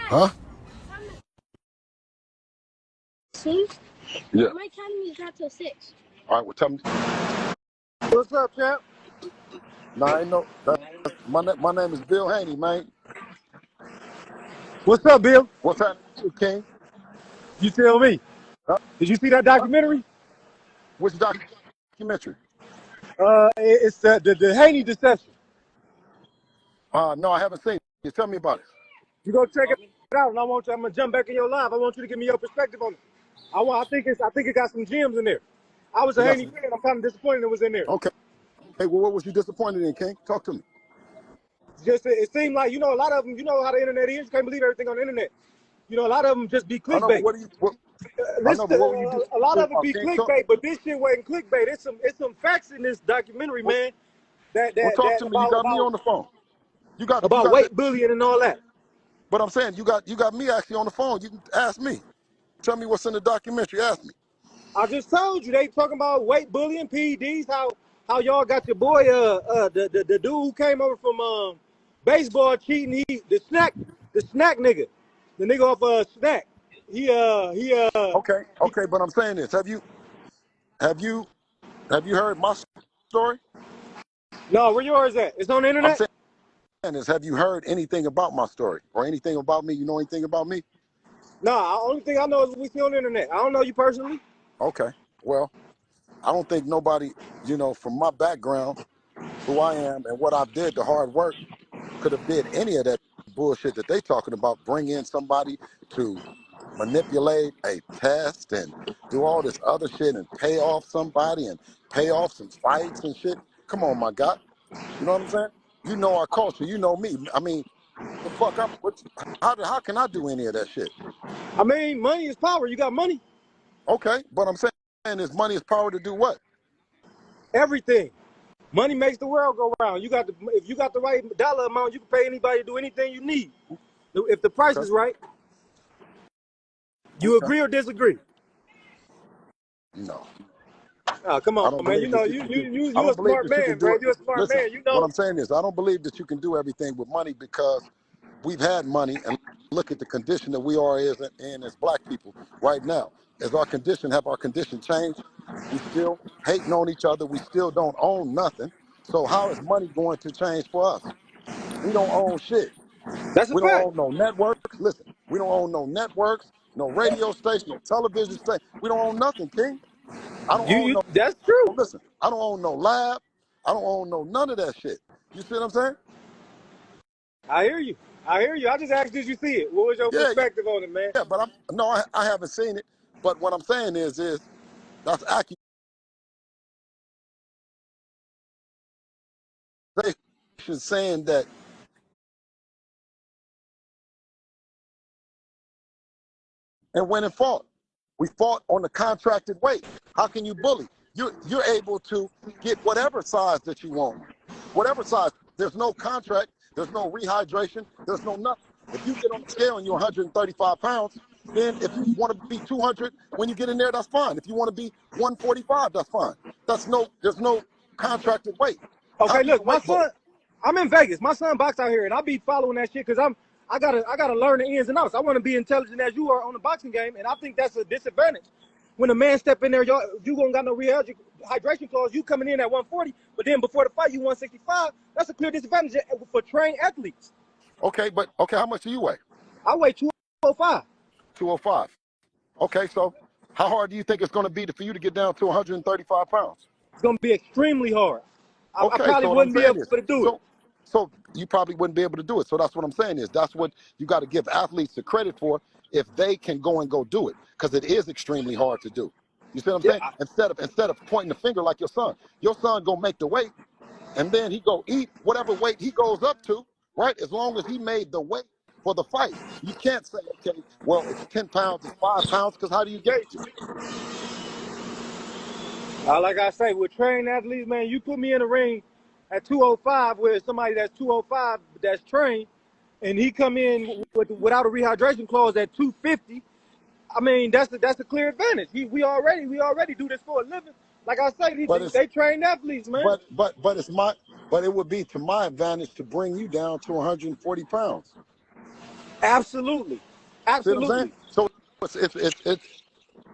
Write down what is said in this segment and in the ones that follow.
Huh? See? Yeah. My academy's not till 6. All right. Well, tell me. What's up, champ? No, I ain't no. My name is Bill Haney, man. What's up, Bill? What's happening with you, King? You tell me. Huh? Did you see that Huh? documentary? Which documentary? It's the Haney deception. No, I haven't seen it. Tell me about it. You go check it out, and I'm gonna jump back in your live. I want you to give me your perspective on it. I think it got some gems in there. I was a You got Haney some. fan. I'm kind of disappointed it was in there. Okay. Hey, well, what was you disappointed in, King? Talk to me. Just it seemed like a lot of them. You know how the internet is. You can't believe everything on the internet. A lot of them just be I know, but clickbait. I know, but what were you A lot disappointed of them about, be King? Talk. clickbait, but this shit wasn't clickbait. It's some facts in this documentary, Well, man. That well, that talk that to me. You got me about on the phone. You got that. weight bullying and all that. But I'm saying you got me actually on the phone. You can ask me. Tell me what's in the documentary. Ask me. I just told you they talking about weight bullying, PEDs, how y'all got your boy the dude who came over from baseball cheating, the snack nigga. The nigga off snack. He Okay. Okay. But I'm saying this. Have you heard my story? No, where yours at? It's on the I'm internet? saying is, have you heard anything about my story or anything about me? You know anything about me? Nah, the only thing I know is we see on the internet. I don't know you personally. Okay. Well, I don't think nobody, from my background, who I am and what I've did, the hard work, could have did any of that bullshit that they talking about. Bring in somebody to manipulate a test and do all this other shit and pay off somebody and pay off some fights and shit. Come on, my God. You know what I'm saying? You know our culture. You know me. I mean, the fuck how can I do any of that shit? I mean, money is power. You got money. Okay, but I'm saying is money is power to do what? Everything. Money makes the world go round. If you got the right dollar amount, you can pay anybody to do anything you need. If the price Okay, is right, you okay. agree or disagree? No, Oh, come I on, don't man. believe that you can do. I You a don't believe smart that you can man, do bro. it. You a smart Listen, man. what I'm saying is I don't believe that you can do everything with money because we've had money and look at the condition that we are in as black people right now. Have our condition changed? We still hating on each other. We still don't own nothing. So how is money going to change for us? We don't own shit. That's a We don't fact. own no networks. Listen, we don't own no networks, no radio station, no television station. We don't own nothing, King. I don't own no, That's true. listen, I don't own no lab. I don't own no none of that shit. You see what I'm saying? I hear you. I hear you. I just asked, did you see it? What was your Yeah, perspective on it, man? yeah, but I haven't seen it. But what I'm saying is that's accusation saying that. And went and fought. We fought on the contracted weight. How can you bully? You're able to get whatever size that you want. Whatever size. There's no contract, there's no rehydration, there's no nothing. If you get on the scale and you're 135 pounds, then if you want to be 200 when you get in there, that's fine. If you want to be 145, that's fine. There's no contracted weight. How Okay, can you look, my weight bully? son, I'm in Vegas. My son box out here, and I be following that shit because I gotta learn the ins and outs. I want to be intelligent as you are on the boxing game, and I think that's a disadvantage. When a man step in there, you gonna got no hydration clause. You coming in at 140, but then before the fight you 165. That's a clear disadvantage for trained athletes. Okay, but okay, how much do you weigh? I weigh 205. 205. Okay, so how hard do you think it's going to be for you to get down to 135 pounds? It's gonna be extremely hard. I Okay, probably so what I'm wouldn't be saying able is, to do it. so you probably wouldn't be able to do it. So that's what I'm saying is that's what you got to give athletes the credit for if they can go do it, because it is extremely hard to do. You see what I'm Yeah, saying? Instead of pointing the finger like your son go make the weight, and then he go eat whatever weight he goes up to, right? As long as he made the weight for the fight. You can't say, okay, well, it's 10 pounds, it's 5 pounds, because how do you gauge it? like I say, with trained athletes, man, you put me in a ring at 205 with somebody that's 205 that's trained, and he come in without a rehydration clause at 250. I mean, that's a clear advantage. We already do this for a living. Like I say, But it's they trained athletes, man. but it would be to my advantage to bring you down to 140 pounds. Absolutely. See what I'm saying? Absolutely. So it's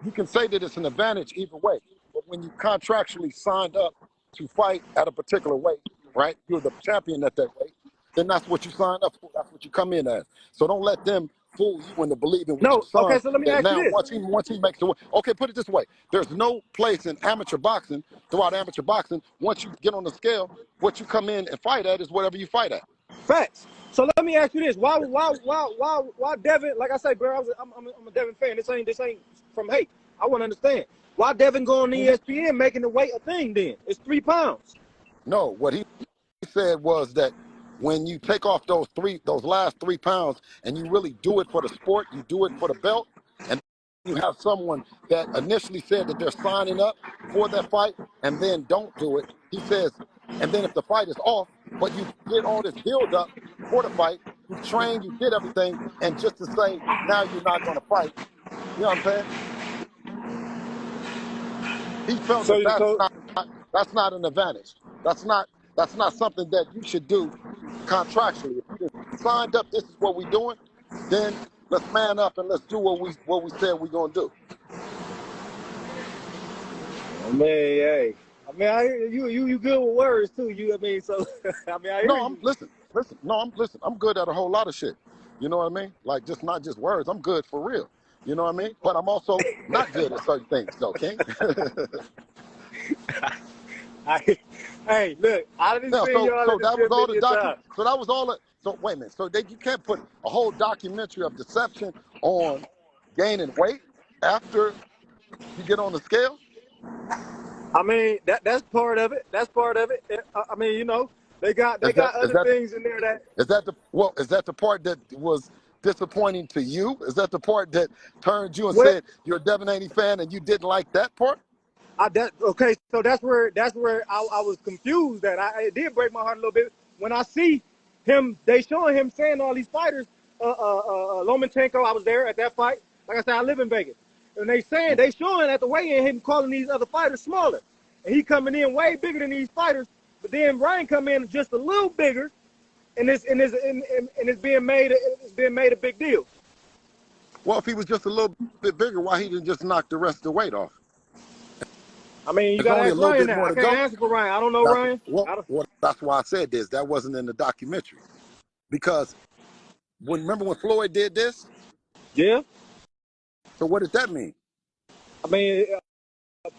you can say that it's an advantage either way. But when you contractually signed up to fight at a particular weight, right? You're the champion at that weight, then that's what you signed up for. That's what you come in as. So don't let them fool you into believing with your No, okay, son so let me that ask you now this. once he makes the weight. Okay, put it this way. There's no place in amateur boxing, throughout amateur boxing, once you get on the scale, what you come in and fight at is whatever you fight at. Facts. So let me ask you this: why Devin? Like I say, bro, I'm a Devin fan. This ain't from hate. I want to understand why Devin going to Mhm. ESPN making the weight a thing. Then it's 3 pounds. No, what he said was that when you take off those last 3 pounds and you really do it for the sport, you do it for the belt, and you have someone that initially said that they're signing up for that fight and then don't do it, he says, and then if the fight is off, but you did all this build up for the fight, you've trained, you did everything, and just to say now you're not going to fight, you know what I'm saying? He felt that So that's not an advantage. That's not something that you should do contractually. If you done signed up, this is what we're doing, then let's man up and let's do what we said we're gonna do. I mean, hey, I mean, I hear you good with words too. I mean, so I mean, I hear No, you. I'm good at a whole lot of shit. You know what I mean? Like just not just words. I'm good for real. You know what I mean? But I'm also not good at certain things, though, King. Hey, look, I didn't Yeah, see y'all so in the that was gym all many the a time. so that was all the so wait a minute. So you can't put a whole documentary of deception on gaining weight after you get on the scale? I mean, that's part of it. That's part of it. I mean, they Is that got is other that things in there that is that the part that was disappointing to you? Is that the part that turned you and what said you're a Devin Haney fan and you didn't like that part? okay. So that's where I was confused. It did break my heart a little bit when I see him. They showing him saying all these fighters. Lomachenko, I was there at that fight. Like I said, I live in Vegas, and they showing at the weigh-in him calling these other fighters smaller, and he coming in way bigger than these fighters. But then Ryan come in just a little bigger, and it's being made a big deal. Well, if he was just a little bit bigger, why he didn't just knock the rest of the weight off? I mean, you There's gotta only a ask little Ryan bit that. more I to can't go. answer for Ryan. I don't know That's Ryan. I don't, that's why I said this. That wasn't in the documentary because remember when Floyd did this? yeah. So what did that mean? I mean,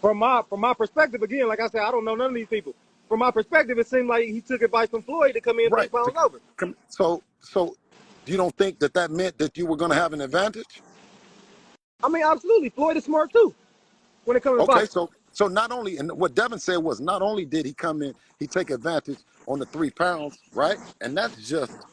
from my perspective, again, like I said, I don't know none of these people. From my perspective, it seemed like he took advice from Floyd to come in three Right. pounds over. So you don't think that meant that you were going to have an advantage? I mean, absolutely, Floyd is smart too when it comes to Okay. fighting. So not only, and what Devin said was not only did he come in, he take advantage on the 3 pounds, right? And that's just